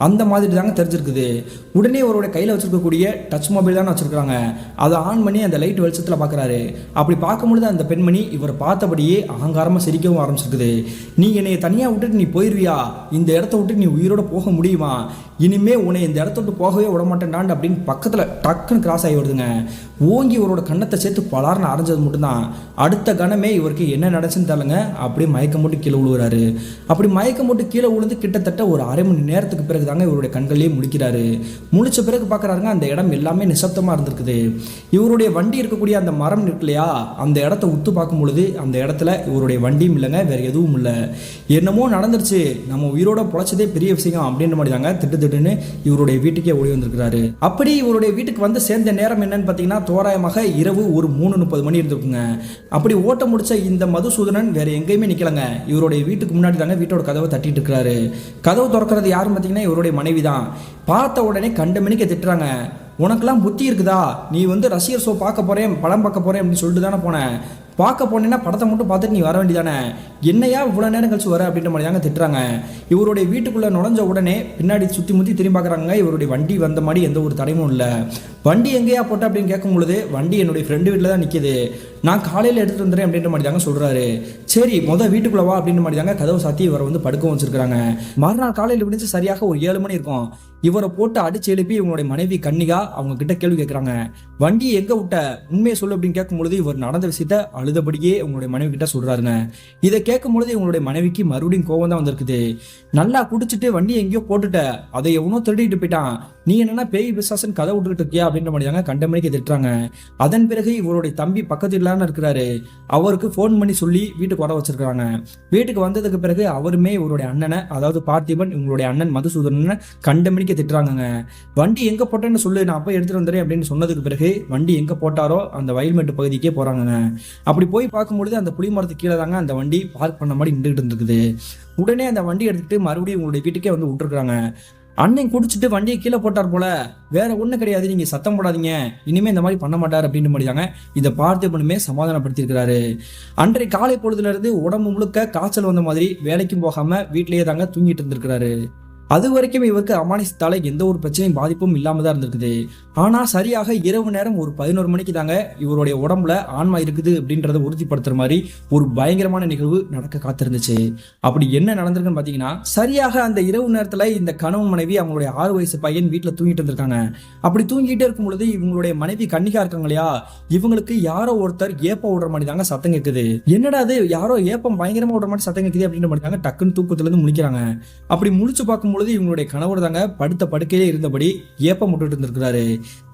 அந்த மாதிரி தாங்க தெரிஞ்சிருக்குது. உடனே அவருடைய கையில் வச்சிருக்கக்கூடிய டச் மொபைல் தானே வச்சிருக்காங்க, அதை ஆன் பண்ணி அந்த லைட் வெளிச்சத்தில் பார்க்குறாரு. அப்படி பார்க்கும் பொழுது அந்த பெண்மணி இவர் பார்த்தபடியே அகங்காரமாக சிரிக்கவும் ஆரம்பிச்சிருக்குது. நீ என்னைய தனியாக விட்டுட்டு நீ போயிடுவியா, இந்த இடத்த விட்டு நீ உயிரோட போக முடியுமா, இனிமே உன்னை இந்த இடத்த விட்டு போகவே விட மாட்டேன்டான் அப்படின்னு பக்கத்தில் டக்குன்னு கிராஸ் ஆகி வருதுங்க. ஓங்கி இவரோட கண்ணத்தை சேர்த்து பலார்னு அரைஞ்சது மட்டும்தான். அடுத்த கணமே இவருக்கு என்ன நடந்துச்சுன்னு தெரியலங்க, அப்படியே மயக்கம் போட்டு கீழே விழுவுறாரு. அப்படி மயக்கம் போட்டு கீழே விழுந்து கிட்டத்தட்ட ஒரு அரை மணி நேரத்துக்கு பிறகு தாங்க இவருடைய கண்களையே முழிக்கிறாரு. முழிச்ச பிறகு பார்க்குறாருங்க அந்த இடம் எல்லாமே நிசப்தமாக இருந்திருக்குது. இவருடைய வண்டி இருக்கக்கூடிய அந்த மரம் இருக்கு இல்லையா, அந்த இடத்த உத்து பார்க்கும் பொழுது அந்த இடத்துல இவருடைய வண்டியும் இல்லைங்க, வேற எதுவும் இல்லை. என்னமோ நடந்துருச்சு, நம்ம உயிரோட பொழைச்சதே பெரிய விஷயம் அப்படின்ற மாதிரி தாங்க திட்டு திடுன்னு இவருடைய வீட்டுக்கே ஓடி வந்திருக்கிறாரு. அப்படி இவருடைய வீட்டுக்கு வந்து சேர்ந்த நேரம் என்னன்னு பார்த்தீங்கன்னா தோராயமாக இரவு ஒரு 3:30 மணி இருந்திருக்குங்க. அப்படி ஓட்ட முடிச்ச இந்த மதுசூதனன் வேற எங்கேயுமே நிக்கலங்க. இவருடைய வீட்டுக்கு முன்னாடி தாங்க வீட்டோட கதவை தட்டிட்டு இருக்கிறாரு. கதவு திறக்கிறது யாருன்னு பார்த்தீங்கன்னா இவருடைய மனைவி தான். பார்த்த உடனே கண்ட மணிக்கு திட்டுறாங்க. உனக்கெல்லாம் புத்தி இருக்குதா? நீ வந்து ரசிகர் ஷோ பார்க்க போறேன், படம் பார்க்க போறேன் அப்படின்னு சொல்லிட்டு தானே போனேன். பார்க்க போனேன்னா படத்தை மட்டும் பார்த்துட்டு நீ வர வேண்டியதானே, என்னையா இவ்வளோ நேரம் கழிச்சு வர அப்படின்ற மாதிரி தாங்க திட்டுறாங்க. இவருடைய வீட்டுக்குள்ளே நுழைஞ்ச உடனே பின்னாடி சுற்றி முற்றி திரும்பி பார்க்குறாங்க. இவருடைய வண்டி வந்த மாதிரி எந்த ஒரு தடையும் இல்லை. வண்டி எங்கேயா போட்ட அப்படின்னு கேட்கும் பொழுது வண்டி என்னுடைய ஃப்ரெண்டு வீட்டில் தான் நிற்கிது, நான் காலையில் எடுத்துகிட்டு வந்துடுறேன் அப்படின்ற மாதிரி தாங்க சொல்கிறாரு. சரி வீட்டுக்குள்ளே வா அப்படின்ற மாதிரி தாங்க கதவை சாத்தி இவரை வந்து படுக்க வச்சிருக்காங்க. மறுநாள் காலையில் விடிஞ்சு சரியாக ஒரு 7 மணி இருக்கும். இவரை போட்டு அடிச்சு எழுப்பி இவங்களுடைய மனைவி கன்னிகா அவங்க கிட்ட கேள்வி கேட்குறாங்க. வண்டி எங்கே விட்ட, உண்மையை சொல்லு அப்படின்னு கேட்கும் பொழுது இவர் நடந்த விஷயத்த அழுதபடியே உங்களுடைய மனைவி கிட்ட சொல்றாருங்க. இதை கேட்கும் பொழுது இவங்களுடைய மனைவிக்கு மறுபடியும் கோவம் தான் வந்திருக்குது. நல்லா குடிச்சிட்டு வண்டி எங்கேயோ போட்டுட்ட, அதை எவனோ திருடிட்டு போயிட்டான், நீ என்னன்னா பேய் பிசாசன் கதை விட்டுக்கிட்டு இருக்கியா அப்படின்ற மாதிரி தாங்க கண்டமணிக்கு திட்டுறாங்க. அதன் பிறகு இவருடைய தம்பி பக்கத்து இல்லாம இருக்கிறாரு, அவருக்கு ஃபோன் பண்ணி சொல்லி வீட்டுக்கு வர வச்சிருக்காங்க. வீட்டுக்கு வந்ததுக்கு பிறகு அவருமே இவருடைய அண்ணனை, அதாவது பார்த்திபன் இவங்களுடைய அண்ணன் மதுசூதனனை கண்டமணிக்கு திட்டுறாங்க. வண்டி எங்க போட்டேன்னு சொல்லு, நான் அப்போ எடுத்துட்டு வந்துடுறேன் அப்படின்னு சொன்னதுக்கு பிறகு வண்டி எங்க போட்டாரோ அந்த வயல்மேட்டு பகுதிக்கே போறாங்க. அப்படி போய் பார்க்கும்பொழுது அந்த புளி மரத்துக்கு கீழே தாங்க அந்த வண்டி பார்க் பண்ண மாதிரி நின்றுட்டு இருந்துருக்குது. உடனே அந்த வண்டி எடுத்துட்டு மறுபடியும் உங்களுடைய வீட்டுக்கே வந்து விட்டுருக்காங்க. அண்ணன் குடிச்சிட்டு வண்டியை கீழே போட்டார் போல, வேற ஒன்றும் கிடையாது, நீங்க சத்தம் போடாதீங்க, இனிமே இந்த மாதிரி பண்ண மாட்டார் அப்படின்னு முடியாங்க. இதை பார்த்திபனுமே சமாதானப்படுத்தியிருக்கிறாரு. அன்றைய காலை பொழுதுல இருந்து உடம்பு முழுக்க காய்ச்சல் வந்த மாதிரி வேலைக்கும் போகாம வீட்டிலேயே தாங்க தூங்கிட்டு இருந்திருக்கிறாரு. அது வரைக்கும் இவருக்கு அமானுஷத்தால எந்த ஒரு பிரச்சனையும் பாதிப்பும் இல்லாம தான் இருந்திருக்குது. ஆனா சரியாக இரவு நேரம் ஒரு 11 மணிக்கு தாங்க இவருடைய உடம்புல ஆன்மா இருக்குது அப்படின்றத உறுதிப்படுத்துற மாதிரி ஒரு பயங்கரமான நிகழ்வு நடக்க காத்திருந்துச்சு. அப்படி என்ன நடந்திருக்குன்னு பாத்தீங்கன்னா, சரியாக அந்த இரவு நேரத்துல இந்த கணவன் மனைவி அவங்களுடைய 6 வயசு பையன் வீட்டுல தூங்கிட்டு இருந்திருக்காங்க. அப்படி தூங்கிட்டே இருக்கும் பொழுது இவங்களுடைய மனைவி கன்னிகா இருக்காங்க இல்லையா, இவங்களுக்கு யாரோ ஒருத்தர் ஏப்பம் விடுற மாதிரி தாங்க சத்தம் கேட்குது. என்னடா அது, யாரோ ஏப்பம் பயங்கரமா விடுற மாதிரி சத்தம் கேட்குது அப்படின்ற மாதிரி தாங்க டக்குன்னு தூக்கத்துல இருந்து முழிக்கிறாங்க. அப்படி முழிச்சு பார்க்கும் பொழுது இவங்களுடைய கணவர் தாங்க படுத்த படுக்கையிலே இருந்தபடி ஏப்பம் விட்டுட்டு இருந்திருக்கிறாரு.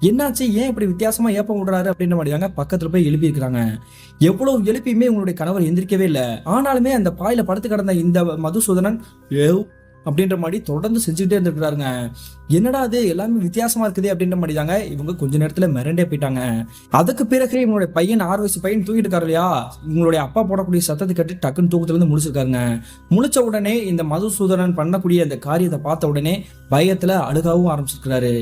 என்னாச்சு, ஏன் இப்படி வித்தியாசமா ஏப்பம் விடுறாரு அப்படின்ற மாதிரி தாங்க பக்கத்துல போய் எழுப்பி இருக்கிறாங்க. எவ்வளவு எழுப்பியுமே உங்களுடைய கணவர் எந்திரிக்கவே இல்லை. ஆனாலுமே அந்த பாயில படுத்து கிடந்த இந்த மதுசூதனன் அப்படின்ற மாதிரி தொடர்ந்து செஞ்சுக்கிட்டே இருந்திருக்கிறாருங்க. என்னடா அது, எல்லாமே வித்தியாசமா இருக்குது அப்படின்ற மாதிரி தாங்க இவங்க கொஞ்ச நேரத்துல மிரண்டே போயிட்டாங்க. அதுக்கு பிறகு இவங்களுடைய பையன் 6 வயசு பையன் தூங்கிட்டு இருக்காரு இல்லையா, இவங்களுடைய அப்பா போடக்கூடிய சத்தத்தை கட்டி டக்குன்னு தூக்கத்துல இருந்து முழிச்சிருக்காருங்க. முழிச்ச உடனே இந்த மதுசூதனன் பண்ணக்கூடிய அந்த காரியத்தை பார்த்த உடனே பயத்துல அழுகவும் ஆரம்பிச்சிருக்கிறாரு.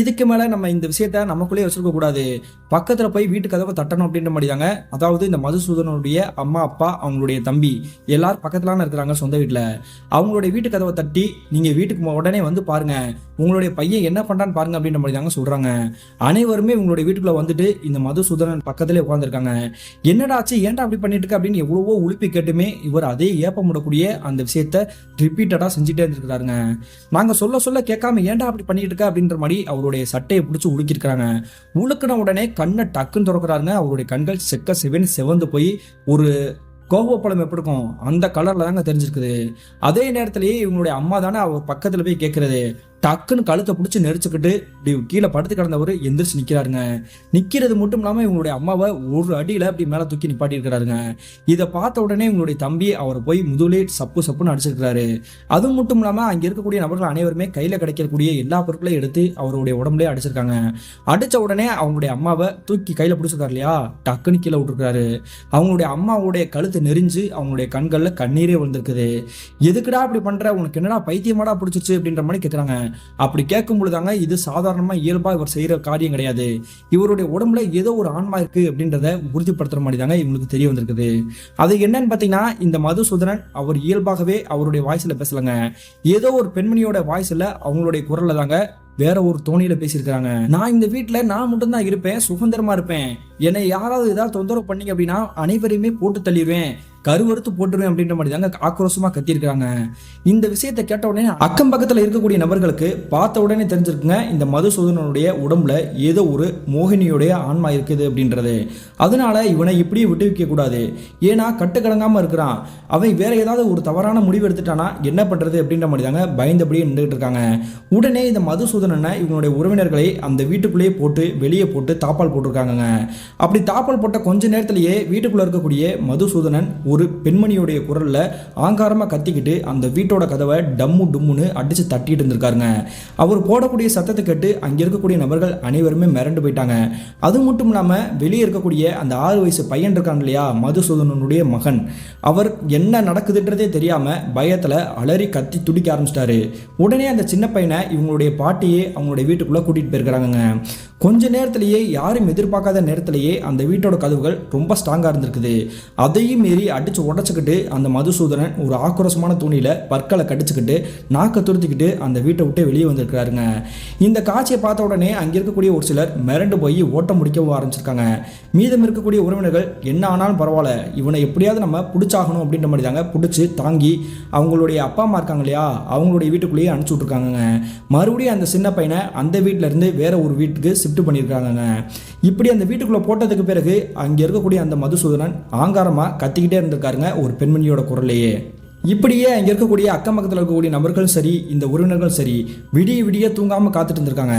இதுக்கு மேல நம்ம இந்த விஷயத்த நமக்குள்ளேயே வச்சிருக்க கூடாது, பக்கத்துல போய் வீட்டு கதவை தட்டணும் அப்படின்ற மாதிரி தாங்க. அதாவது இந்த மதுசூதனனுடைய அம்மா அப்பா அவங்களுடைய தம்பி எல்லாரும் பக்கத்துலான இருக்கிறாங்க சொந்த வீட்டுல. அவங்களுடைய வீட்டு கதவை தட்டி நீங்க வீட்டுக்கு உடனே வந்து பாருங்க, உங்களுடைய பையன் என்ன பண்றான்னு பாருங்க அப்படின்ற மாதிரி தாங்க சொல்றாங்க. அனைவருமே உங்களுடைய வீட்டுக்குள்ள வந்துட்டு இந்த மதுசூதனன் பக்கத்திலே உட்காந்துருக்காங்க. என்னடாச்சு, ஏன்டா அப்படி பண்ணிட்டு இருக்க அப்படின்னு எவ்வளவோ உழுப்பி கேட்டுமே இவர் அதே ஏப்பம் விடக்கூடிய அந்த விஷயத்த ரிப்பீட்டடா செஞ்சுட்டே இருந்திருக்காருங்க. நாங்க சொல்ல சொல்ல கேட்காம ஏன்டா அப்படி பண்ணிட்டு இருக்க அப்படின்ற மாதிரி அவருடைய சட்டையை பிடிச்சி உழுக்கிருக்காங்க. உழுக்கின உடனே கண்ணை டக்குன்னு திறக்கிறாருங்க. அவருடைய கண்கள் செக்க செவந்து போய் ஒரு கோவப்பழம் எப்படி இருக்கும் அந்த கலர்ல தாங்க தெரிஞ்சிருக்குது. அதே நேரத்திலேயே இவங்களுடைய அம்மா தானே அவர் பக்கத்துல போய் கேட்கறது. டக்குன்னு கழுத்தை பிடிச்சி நெரிச்சுக்கிட்டு இப்படி கீழே படுத்து கிடந்தவர் எந்திரிச்சு நிற்கிறாருங்க. நிற்கிறது மட்டும் இல்லாமல் இவங்களுடைய அம்மாவை ஒரு அடியில் அப்படி மேலே தூக்கி நிப்பாட்டி இருக்கிறாருங்க. இதை பார்த்த உடனே இவங்களுடைய தம்பி அவரை போய் முதுகுலே சப்புன்னு அடிச்சிருக்கிறாரு. அது மட்டும் இல்லாமல் அங்கே இருக்கக்கூடிய நபர்கள் அனைவருமே கையில் கிடைக்கக்கூடிய எல்லா பொருட்களையும் எடுத்து அவருடைய உடம்புலேயே அடிச்சிருக்காங்க. அடித்த உடனே அவங்களுடைய அம்மாவை தூக்கி கையில் பிடிச்சிருக்காரு இல்லையா, டக்குன்னு கீழே விட்டுருக்காரு. அவங்களுடைய அம்மாவுடைய கழுத்தை நெரிஞ்சு அவங்களுடைய கண்களில் கண்ணீரே விழுந்திருக்குது. எதுக்குடா அப்படி பண்ணுற, உனக்கு என்னடா பைத்தியமாடா பிடிச்சிச்சு அப்படின்ற மாதிரி கேட்குறாங்க. அப்படி கேட்கும் பொழுதாங்க இது சாதாரணமா இயல்பா இவர் செய்யற காரியம் கிடையாது, இவருடைய உடம்புல ஏதோ ஒரு ஆன்மா இருக்கு அப்படின்றத உறுதிப்படுத்துற மாதிரி தாங்க இவங்களுக்கு தெரிய வந்திருக்குது. அது என்னன்னு பாத்தீங்கன்னா, இந்த மதுசூதனன் அவர் இயல்பாகவே அவருடைய வாய்ஸ்ல பேசலங்க, ஏதோ ஒரு பெண்மணியோட வாய்ஸ்ல அவங்களுடைய குரல்ல தாங்க வேற ஒரு தோணியில பேசியிருக்காங்க. நான் இந்த வீட்டுல நான் மட்டும்தான் இருப்பேன், சுதந்திரமா இருப்பேன், என்னை யாராவது ஏதாவது தொந்தரவு பண்ணீங்க அப்படின்னா அனைவரையுமே போட்டு தள்ளிடுவேன், கருவறுத்து போட்டுருவேன் அப்படின்ற மாதிரி தாங்க ஆக்ரோஷமா கத்திருக்காங்க. இந்த விஷயத்தை கேட்ட உடனே அக்கம் பக்கத்துல இருக்கக்கூடிய நபர்களுக்கு பார்த்த உடனே தெரிஞ்சிருக்குங்க இந்த மதுசூதனனுடைய உடம்புல ஏதோ ஒரு மோகினியுடைய ஆன்மா இருக்குது அப்படின்றது. அதனால இவனை இப்படியே விட்டு வைக்க கூடாது, ஏன்னா கட்டுக்கடங்காம இருக்கிறான், அவன் வேற ஏதாவது ஒரு தவறான முடிவு எடுத்துட்டானா என்ன பண்றது அப்படின்ற மாதிரி தாங்க பயந்தபடியே நின்றுட்டு இருக்காங்க. உடனே இந்த மதுசூதனனை இவனுடைய உறவினர்களை அந்த வீட்டுக்குள்ளேயே போட்டு வெளியே போட்டு தாப்பால் போட்டிருக்காங்க. அப்படி தாப்பால் போட்ட கொஞ்ச நேரத்திலேயே வீட்டுக்குள்ள இருக்கக்கூடிய மதுசூதனன் ஒரு பெண்மணியோடைய குரல்ல ஆங்காரமா கத்திக்கிட்டு அந்த வீட்டோட கதவை டம்மு டும்முன்னு அடிச்சு தட்டிட்டு இருந்திருக்காருங்க. அவர் போடக்கூடிய சத்தத்தை கேட்டு அங்க இருக்கக்கூடிய நபர்கள் அனைவருமே மிரண்டு போயிட்டாங்க. அது மட்டும் இல்லாம வெளியே இருக்கக்கூடிய அந்த 6 வயசு பையன் இருக்காங்க இல்லையா, மதுசூதனனுடைய மகன், அவர் என்ன நடக்குதுன்றதே தெரியாம பயத்துல அலறி கத்தி துடிக்க ஆரம்பிச்சிட்டாரு. உடனே அந்த சின்ன பையனை இவங்களுடைய பாட்டியே அவங்களுடைய வீட்டுக்குள்ள கூட்டிட்டு போயிருக்கிறாங்க. கொஞ்ச நேரத்திலேயே யாரும் எதிர்பார்க்காத நேரத்திலேயே அந்த வீட்டோட கதவுகள் ரொம்ப ஸ்ட்ராங்கா இருந்திருக்குது. அதையும் மீறி அடிச்சு உடச்சுக்கிட்டு அந்த மதுசூதனன் ஒரு ஆக்ரோஷமான தூணில பற்களை கடிச்சுக்கிட்டு நாக்க துருத்திக்கிட்டு அந்த வீட்டை விட்டு வெளியே வந்திருக்கிறாருங்க. இந்த காட்சியை பார்த்த உடனே அங்க இருக்கக்கூடிய ஒரு சிலர் மிரண்டு போய் ஓட்டம் முடிக்கவும் ஆரம்பிச்சிருக்காங்க. மீதம் இருக்கக்கூடிய உறவினர்கள் என்ன ஆனாலும் பரவாயில்ல, இவனை எப்படியாவது நம்ம பிடிச்சாகணும் அப்படின்ற மாதிரி தாங்க பிடிச்சி தாங்கி அவங்களுடைய அப்பா அம்மா இருக்காங்க இல்லையா, அவங்களுடைய வீட்டுக்குள்ளேயே அனுப்பிச்சு விட்டுருக்காங்க. மறுபடியும் அந்த சின்ன பையனை அந்த வீட்டில இருந்து வேற ஒரு வீட்டுக்கு ஷிஃப்ட் பண்ணியிருக்காங்க. இப்படி அந்த வீட்டுக்குள்ள போட்டதுக்கு பிறகு அங்க இருக்கக்கூடிய அந்த மதுசூதனன் ஆங்காரமா கத்திக்கிட்டே இருந்திருக்காருங்க ஒரு பெண்மணியோட குரலையே. இப்படியே அங்கே இருக்கக்கூடிய அக்கம் பக்கத்தில் இருக்கக்கூடிய நபர்கள் சரி, இந்த உறவினர்கள் சரி, விடிய விடிய தூங்காமல் காத்துட்டு இருந்திருக்காங்க.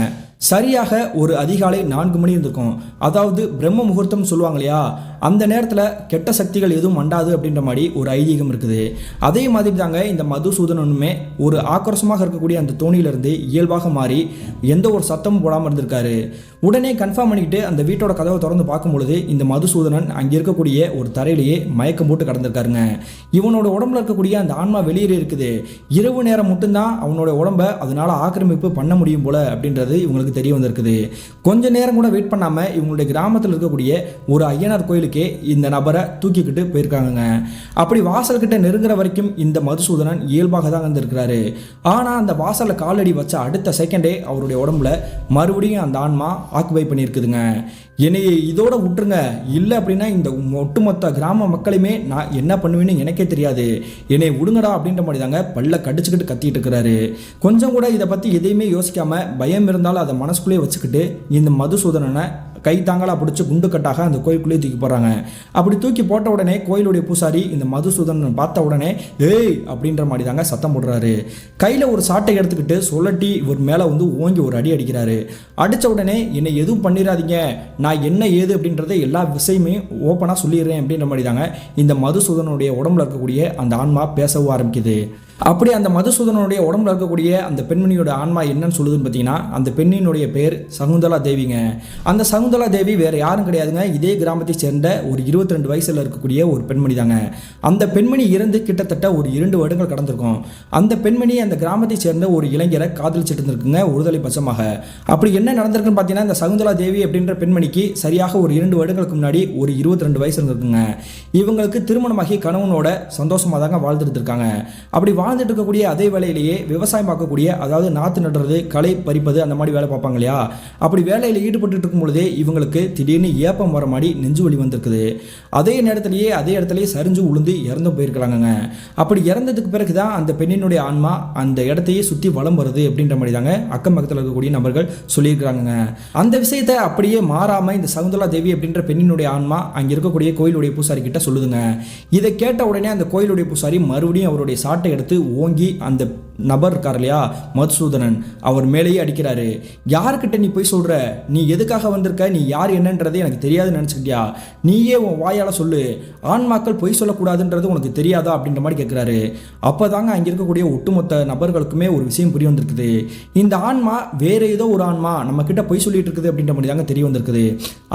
சரியாக ஒரு அதிகாலை 4 மணி இருந்திருக்கும். அதாவது பிரம்ம முகூர்த்தம் சொல்லுவாங்க இல்லையா, அந்த நேரத்தில் கெட்ட சக்திகள் எதுவும் மண்டாது அப்படின்ற மாதிரி ஒரு ஐதீகம் இருக்குது. அதே மாதிரி தாங்க இந்த மதுசூதனனுமே ஒரு ஆக்ரோஷமாக இருக்கக்கூடிய அந்த தோணியிலிருந்து இயல்பாக மாறி எந்த ஒரு சத்தமும் போடாமல் இருந்திருக்காரு. உடனே கன்ஃபார்ம் பண்ணிக்கிட்டு அந்த வீட்டோட கதவை திறந்து பார்க்கும்பொழுது இந்த மதுசூதனன் அங்கே இருக்கக்கூடிய ஒரு தரையிலேயே மயக்கம் போட்டு கடந்திருக்காருங்க. இவனோட உடம்புல இருக்கக்கூடிய அந்த ஆன்மா வெளியேறி இருக்குது. இரவு நேரம் மட்டும்தான் அவனோட உடம்ப அதனால ஆக்கிரமிப்பு பண்ண முடியும் போல அப்படின்றது இவங்களுக்கு தெரிய வந்திருக்குது. கொஞ்ச நேரம் கூட வெயிட் பண்ணாம இவங்களுடைய கிராமத்தில் இருக்கக்கூடிய ஒரு ஐயனார் கோயிலுக்கே இந்த நபரை தூக்கிக்கிட்டு போயிருக்காங்க. அப்படி வாசல் கிட்ட நெருங்குற வரைக்கும் இந்த மதுசூதனன் இயல்பாக தான் வந்திருக்கிறாரு. ஆனா அந்த வாசல்ல காலடி வச்ச அடுத்த செகண்டே அவருடைய உடம்புல மறுபடியும் அந்த ஆன்மா ஆக்குபை பண்ணியிருக்குதுங்க. என்னையை இதோட விட்டுருங்க, இல்லை அப்படின்னா இந்த ஒட்டுமொத்த கிராம மக்களுமே நான் என்ன பண்ணுவேன்னு எனக்கே தெரியாது, என்னை விடுங்கடா அப்படின்ற மாதிரி தாங்க பல்ல கடிச்சுக்கிட்டு கத்திட்டு இருக்கிறாரு. கொஞ்சம் கூட இதை பற்றி எதையுமே யோசிக்காம பயம் இருந்தாலும் அதை மனசுக்குள்ளேயே வச்சுக்கிட்டு இந்த மதுசூதனனை கை தாங்களா பிடிச்சி குண்டு கட்டாக அந்த கோயிலுக்குள்ளேயே தூக்கி போடுறாங்க. அப்படி தூக்கி போட்ட உடனே கோயிலுடைய பூசாரி இந்த மதுசூதனன் பார்த்த உடனே ஏய் அப்படின்ற மாதிரி தாங்க சத்தம் போடுறாரு. கையில் ஒரு சாட்டை எடுத்துக்கிட்டு சொல்லட்டி இவர் மேலே வந்து ஓங்கி ஒரு அடி அடிக்கிறாரு. அடித்த உடனே என்னை எதுவும் பண்ணிடாதீங்க, நான் என்ன ஏது அப்படின்றத எல்லா விஷயமே ஓப்பனாக சொல்லிடுறேன் அப்படின்ற மாதிரி தாங்க இந்த மதுசூதனுடைய உடம்புல இருக்கக்கூடிய அந்த ஆன்மா பேசவும் ஆரம்பிக்குது. அப்படி அந்த மதுசூதனுடைய உடம்புல இருக்கக்கூடிய அந்த பெண்மணியோட ஆன்மா என்னன்னு சொல்லுதுன்னு பார்த்தீங்கன்னா, அந்த பெண்ணினுடைய பேர் சகுந்தலா தேவிங்க. அந்த சகுந்தலா தேவி வேற யாரும் கிடையாதுங்க, இதே கிராமத்தை சேர்ந்த ஒரு 22 வயசுல இருக்கக்கூடிய ஒரு பெண்மணி தாங்க. அந்த பெண்மணி இறந்து கிட்டத்தட்ட ஒரு 2 வருடங்கள் கடந்திருக்கும். அந்த பெண்மணி அந்த கிராமத்தை சேர்ந்த ஒரு இளைஞரை காதலிச்சிட்டு இருந்திருக்குங்க ஒருதலை பட்சமாக. அப்படி என்ன நடந்திருக்குன்னு பார்த்தீங்கன்னா, இந்த சகுந்தலா தேவி அப்படின்ற பெண்மணிக்கு சரியாக ஒரு 2 வருடங்களுக்கு முன்னாடி ஒரு 22 வயசு இருந்திருக்குங்க. இவங்களுக்கு திருமணமாகி கணவனோட சந்தோஷமாக தாங்க வாழ்ந்துட்டு இருக்காங்க. அப்படி வாழ்ந்துட்டு இருக்கக்கூடிய அதே வேலையிலேயே விவசாயம் பார்க்கக்கூடிய, அதாவது நாற்று நடுறது, களை பறிப்பது, அந்த மாதிரி வேலை பார்ப்பாங்க இல்லையா, அப்படி வேலையில் ஈடுபட்டு இருக்கும் பொழுதே இவங்களுக்கு திடீர்னு ஏப்பம் வர மாதிரி நெஞ்சு வலி வந்திருக்குது. அதே நேரத்திலேயே அதே இடத்துலயே சரிஞ்சு உளுந்து இறந்து போயிருக்கிறாங்க. அப்படி இறந்ததுக்கு பிறகுதான் அந்த பெண்ணினுடைய ஆன்மா அந்த இடத்தையே சுற்றி வலம் வருது அப்படின்ற மாதிரி தாங்க அக்கம் பக்கத்தில் இருக்கக்கூடிய நபர்கள் சொல்லியிருக்கிறாங்க. அந்த விஷயத்தை அப்படியே மாறாம இந்த சகுந்தலா தேவி அப்படின்ற பெண்ணினுடைய ஆன்மா அங்கே இருக்கக்கூடிய கோயிலுடைய பூசாரி கிட்ட சொல்லுதுங்க. இதை கேட்ட உடனே அந்த கோயிலுடைய பூசாரி மறுபடியும் அவருடைய சாட்டை எடுத்து ஓங்கி அந்த நபர் இருக்கார் இல்லையா மதுசூதனன், அவர் மேலேயே அடிக்கிறாரு. யாருக்கிட்ட நீ போய் சொல்ற, நீ எதுக்காக வந்திருக்க, நீ யார் என்னன்றதே எனக்கு தெரியாதுன்னு நினச்சிக்கிட்டியா, நீயே உன் வாயால் சொல்லு, ஆன்மாக்கள் பொய் சொல்லக்கூடாதுன்றது உனக்கு தெரியாதா அப்படின்ற மாதிரி கேட்குறாரு. அப்போ தாங்க அங்கே இருக்கக்கூடிய ஒட்டுமொத்த நபர்களுக்குமே ஒரு விஷயம் புரிய வந்திருக்குது. இந்த ஆன்மா வேற ஏதோ ஒரு ஆன்மா நம்ம கிட்ட பொய் சொல்லிட்டு இருக்குது அப்படின்ற மாதிரி தாங்க தெரிய வந்திருக்குது.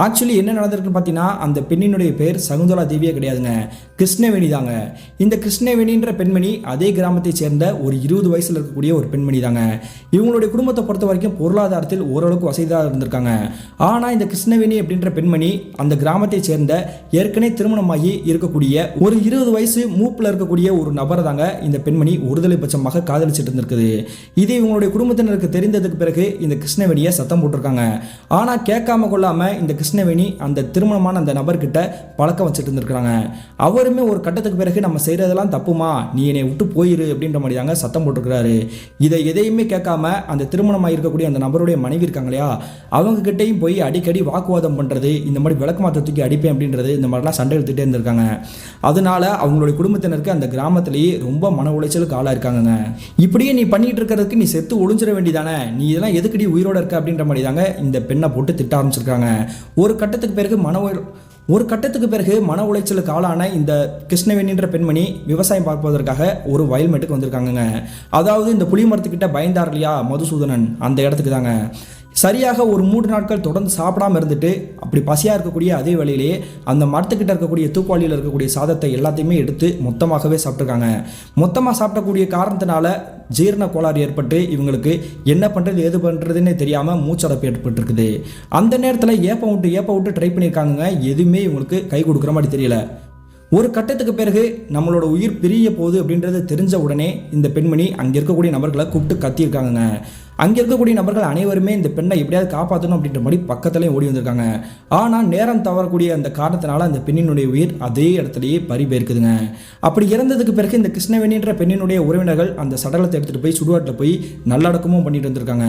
ஆக்சுவலி என்ன நடந்திருக்குன்னு பார்த்தீங்கன்னா, அந்த பெண்ணினுடைய பேர் சகுந்தலா தேவியே கிடையாதுங்க, கிருஷ்ணவேணி தாங்க. இந்த கிருஷ்ணவேணின்ற பெண்மணி அதே கிராமத்தை சேர்ந்த ஒரு 20 வயசுல இருக்கக்கூடிய ஒரு பெண்மணி தாங்க. இவங்களுடைய குடும்பத்தை பொறுத்த வரைக்கும் பொருளாதாரத்தில் ஓரளவுக்கு வசதியாக இருந்திருக்காங்க. ஆனால் இந்த கிருஷ்ணவேணி அப்படின்ற பெண்மணி அந்த கிராமத்தை சேர்ந்த ஏற்கனவே திருமணமாகி இருக்கக்கூடிய ஒரு 20 வயசு மூப்பில் இருக்கக்கூடிய ஒரு நபரை தாங்க இந்த பெண்மணி ஒருதலை பட்சமாக காதலிச்சிட்டு இருந்திருக்குது. இது இவங்களுடைய குடும்பத்தினருக்கு தெரிந்ததுக்கு பிறகு இந்த கிருஷ்ணவேணியை சத்தம் போட்டிருக்காங்க. ஆனால் கேட்காம கொள்ளாம இந்த கிருஷ்ணவேணி அந்த திருமணமான அந்த நபர்கிட்ட பழக்கம் வச்சுட்டு இருந்திருக்கிறாங்க. அவருமே ஒரு கட்டத்துக்கு பிறகு நம்ம செய்யறதெல்லாம் தப்புமா, நீ என்னை விட்டு போயிரு அப்படின்ற மாதிரி தாங்க சத்தம் போட்டிருக்கிறாரு. இதை எதையுமே கேட்காம அந்த திருமணமாக இருக்கக்கூடிய அந்த நபருடைய மனைவி இருக்காங்க இல்லையா, அவங்க கிட்டையும் போய் அடிக்கடி வாக்குவாதம் பண்றது, இந்த மாதிரி விளக்கமாத்த தூக்கி அடிப்பேன் அப்படின்றது, இந்த மாதிரிலாம் சண்டை எடுத்துகிட்டே இருந்திருக்காங்க. அதனால அவங்களுடைய குடும்பத்தினருக்கு அந்த கிராமத்திலேயே ரொம்ப மன உளைச்சலுக்கு ஆளாக இருக்காங்க. இப்படியே நீ பண்ணிட்டு இருக்கிறதுக்கு நீ செத்து ஒளிஞ்சிட வேண்டியதானே, நீ இதெல்லாம் எதுக்கடி உயிரோட இருக்க அப்படின்ற மாதிரி தாங்க இந்த பெண்ணை போட்டு திட்ட ஆரம்பிச்சிருக்காங்க. ஒரு கட்டத்துக்கு பிறகு ஒரு கட்டத்துக்கு பிறகு மன உளைச்சலுக்கு ஆளான இந்த கிருஷ்ணவேணின்ற பெண்மணி விவசாயம் பார்ப்பதற்காக ஒரு வயல்மேட்டுக்கு வந்திருக்காங்கங்க. அதாவது இந்த புளி மரத்துக்கிட்ட பயந்தார் இல்லையா மதுசூதனன், அந்த இடத்துக்கு தாங்க. சரியாக ஒரு 3 நாட்கள் தொடர்ந்து சாப்பிடாம இருந்துட்டு அப்படி பசியாக இருக்கக்கூடிய அதே வேளையிலேயே அந்த மரத்துக்கிட்ட இருக்கக்கூடிய தூக்குவாளியில் இருக்கக்கூடிய சாதத்தை எல்லாத்தையுமே எடுத்து மொத்தமாகவே சாப்பிட்ருக்காங்க. மொத்தமாக சாப்பிடக்கூடிய காரணத்தினால ஜீரண கோளாறு ஏற்பட்டு இவங்களுக்கு என்ன பண்ணுறது ஏது பண்ணுறதுன்னு தெரியாமல் மூச்சடைப்பு ஏற்பட்டுருக்குது. அந்த நேரத்தில் ஏப்ப விட்டு ட்ரை பண்ணியிருக்காங்க. எதுவுமே இவங்களுக்கு கை கொடுக்குற மாதிரி தெரியல. ஒரு கட்டத்துக்கு பிறகு நம்மளோட உயிர் பிரிய போகுது அப்படின்றது தெரிஞ்ச உடனே இந்த பெண்மணி அங்கே இருக்கக்கூடிய நபர்களை கூப்பிட்டு கத்தியிருக்காங்க. அங்கே இருக்கக்கூடிய நபர்கள் அனைவருமே இந்த பெண்ணை எப்படியாவது காப்பாற்றணும் அப்படின்ற மாதிரி பக்கத்துலேயே ஓடி வந்திருக்காங்க. ஆனால் நேரம் தவறக்கூடிய அந்த காரணத்தினால அந்த பெண்ணினுடைய உயிர் அதே இடத்துலையே பறி போயிருக்குதுங்க. அப்படி இறந்ததுக்கு பிறகு இந்த கிருஷ்ணவேணின்ற பெண்ணினுடைய உறவினர்கள் அந்த சடலத்தை எடுத்துகிட்டு போய் சுடுகாட்டில் போய் நல்லடக்கமும் பண்ணிட்டு வந்திருக்காங்க.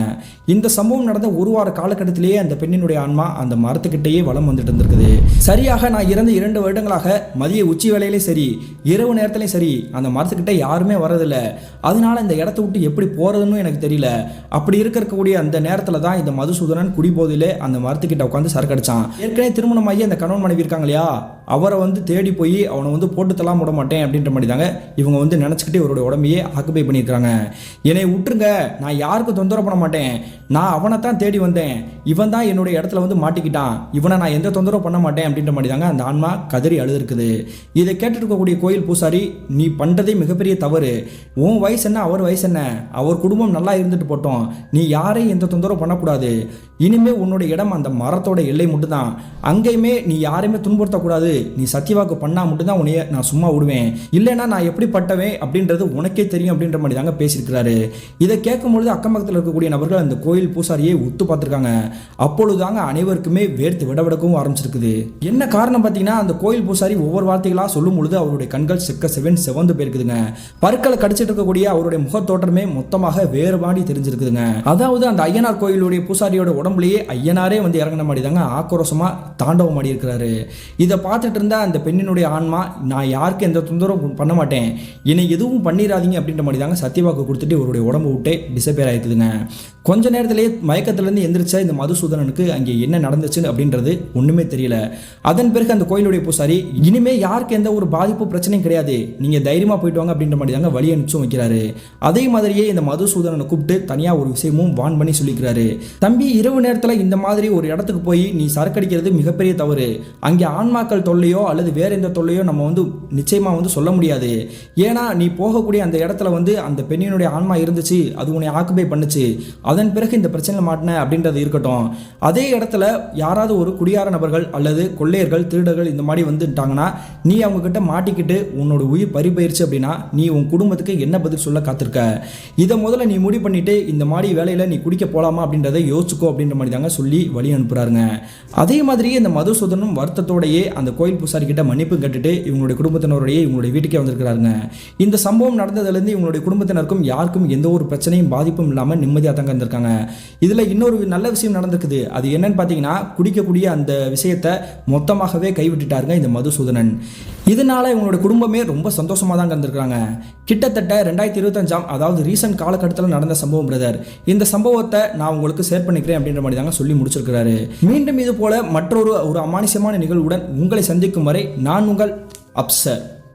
இந்த சம்பவம் நடந்த ஒரு வார காலகட்டத்திலேயே அந்த பெண்ணினுடைய ஆன்மா அந்த மரத்துக்கிட்டேயே வலம் வந்துட்டு இருந்திருக்குது. சரியாக நான் இறந்த 2 வருடங்களாக மதிய உச்சி வேளையிலே சரி இரவு நேரத்துலையும் சரி அந்த மரத்துக்கிட்ட யாருமே வரதில்லை. அதனால இந்த இடத்த விட்டு எப்படி போகிறதுன்னு எனக்கு தெரியல. அப்படி இருக்கக்கூடிய அந்த நேரத்தில் தான் இந்த மதுசூதனன் குடிபோதையிலே அந்த மரத்துக்கிட்ட உட்காந்து சரக்கு அடிச்சான். ஏற்கனவே திருமணமாகி அந்த கணவன் மனைவி இருக்காங்க இல்லையா, அவரை தேடி போய் அவனை போட்டு தள்ளாம விட மாட்டேன் அப்படின்ற மாதிரி தாங்க இவங்க நினச்சிக்கிட்டு இவருடைய உடம்பையே ஆக்குபை பண்ணியிருக்காங்க. என்னை விட்டுருங்க, நான் யாருக்கும் தொந்தரவு பண்ண மாட்டேன், நான் அவனை தான் தேடி வந்தேன், இவன் தான் என்னுடைய இடத்துல மாட்டிக்கிட்டான், இவனை நான் எந்த தொந்தரவு பண்ண மாட்டேன் அப்படின்ற மாதிரி தாங்க அந்த ஆன்மா கதறி அழுதுருக்குது. இதை கேட்டுருக்கக்கூடிய கோயில் பூசாரி, நீ பண்ணுறதே மிகப்பெரிய தவறு, உன் வயசு என்ன அவர் வயசு என்ன, அவர் குடும்பம் நல்லா இருந்துட்டு போட்டோம், நீ யாரையும் எந்த தொந்தரவு பண்ணக்கூடாது, இனிமே உன்னோட இடம் அந்த மரத்தோட எல்லை மட்டும்தான், அங்கேயுமே நீ யாரையுமே துன்புறுத்தக்கூடாது, நீ சத்தியவாக்கு பண்ணா மட்டும்தான் உன்னைய நான் சும்மா விடுவேன், இல்லைன்னா நான் எப்படிப்பட்டவேன் அப்படின்றது உனக்கே தெரியும் அப்படின்ற மாதிரி தாங்க பேசியிருக்கிறாரு. இதை கேட்கும்பொழுது அக்கம் பக்கத்தில் இருக்கக்கூடிய நபர்கள் அந்த கோயில் பூசாரியை உத்து பார்த்துருக்காங்க. அப்பொழுதுதாங்க அனைவருக்குமே வேர்த்து விடவிடக்கவும் ஆரம்பிச்சிருக்குது. என்ன காரணம் பார்த்தீங்கன்னா, அந்த கோயில் பூசாரி ஒவ்வொரு வார்த்தைகளாக சொல்லும் பொழுது அவருடைய கண்கள் செவந்து போயிருக்குதுங்க. பற்களை கடிச்சிட்டு இருக்கக்கூடிய அவருடைய முகத்தோற்றமே மொத்தமாக வேறு மாதிரி தெரிஞ்சிருக்குதுங்க. அதாவது அந்த ஐயனார் கோயிலுடைய பூசாரியோட உடம்புலயே ஐயனாரே இறங்கின மாதிரி தாங்க ஆக்ரோஷமா தாண்டவம் ஆடி இருக்கிறாரு. இதை பார்த்துட்டு இருந்தா அந்த பெண்ணினுடைய ஆன்மா, நான் யாருக்கு எந்த தொந்தரவும் பண்ண மாட்டேன், என்னை எதுவும் பண்ணிடாதீங்க அப்படின்ற மாதிரி தாங்க சத்தியவாக்கு கொடுத்துட்டு இவருடைய உடம்பு விட்டே டிசப்பியர் ஆயிருக்குதுங்க. கொஞ்ச நேரத்திலேயே மயக்கத்திலேருந்து எந்திரிச்ச இந்த மதுசூதனனுக்கு அங்கே என்ன நடந்துச்சு அப்படின்றது ஒன்றுமே தெரியல. அதன் பிறகு அந்த கோயிலுடைய பூசாரி, இனிமே யாருக்கு எந்த ஒரு பாதிப்பு பிரச்சனையும் கிடையாது, நீங்க தைரியமா போயிட்டு வாங்க அப்படின்ற மாதிரி தாங்க வழி அனுப்பிச்சும் வைக்கிறாரு. அதே மாதிரியே இந்த மதுசூதனனை கூப்பிட்டு தனியாக ஒரு விஷயமும் வான் பண்ணி சொல்லிக்கிறாரு. தம்பி, இரவு நேரத்தில் இந்த மாதிரி ஒரு இடத்துக்கு போய் நீ சரக்கடிக்கிறது மிகப்பெரிய தவறு. அங்கே ஆன்மாக்கள் தொல்லையோ அல்லது வேற எந்த தொல்லையோ நம்ம நிச்சயமா சொல்ல முடியாது. ஏன்னா நீ போகக்கூடிய அந்த இடத்துல அந்த பெண்ணினுடைய ஆன்மா இருந்துச்சு, அது உன்னை ஆக்குபை பண்ணுச்சு, அதன் பிறகு இந்த பிரச்சனை மாட்டின அப்படின்றது இருக்கட்டும். அதே இடத்துல யாராவது ஒரு குடியார நபர்கள் அல்லது கொள்ளையர்கள் திருடர்கள் இந்த மாதிரி வந்துட்டாங்கன்னா நீ அவங்க கிட்ட மாட்டிக்கிட்டு உன்னோட உயிர் பறிபயிற்சி அப்படின்னா நீ உன் குடும்பத்துக்கு என்ன பதில் சொல்ல காத்திருக்க? இதை முதல்ல நீ முடிவு பண்ணிட்டு இந்த மாதிரி வேலையில் நீ குடிக்க போகலாமா அப்படின்றத யோசிச்சுக்கோ அப்படின்ற மாதிரி தாங்க சொல்லி வழி அனுப்புறாருங்க. அதே மாதிரியே இந்த மதுசூதனும் வருத்தத்தோடையே அந்த கோயில் பூசாரி கிட்ட மன்னிப்பு கட்டுட்டு இவங்களுடைய குடும்பத்தினருடைய இவங்களுடைய வீட்டுக்கே வந்திருக்கிறாருங்க. இந்த சம்பவம் நடந்ததுலேருந்து இவங்களுடைய குடும்பத்தினருக்கும் யாருக்கும் எந்த ஒரு பிரச்சனையும் பாதிப்பும் இல்லாமல் நிம்மதியாக தாங்க இருந்திருக்காங்க. இதில் இன்னொரு நல்ல விஷயம் நடந்திருக்குது. அது என்னன்னு பார்த்தீங்கன்னா, குடிக்கக்கூடிய அந்த விஷயத்தை மொத்தமாகவே கைவிட்டுட்டாருங்க இந்த மதுசூதனன். இதனால இவங்களுடைய குடும்பமே ரொம்ப சந்தோஷமாக தான் இருந்திருக்காங்க. கிட்டத்தட்ட 2025 அதாவது ரீசன்ட் காலகட்டத்தில் நடந்த சம்பவம் பிரதர். இந்த சம்பவத்தை நான் உங்களுக்கு ஷேர் பண்ணிக்கிறேன் அப்படின்ற மாதிரி தாங்க சொல்லி முடிச்சிருக்கிறாரு. மீண்டும் இது போல மற்றொரு அமானுஷ்யமான நிகழ்வுடன் உங்களை சந்திக்கும் வரை நான் உங்கள் அப்சர்.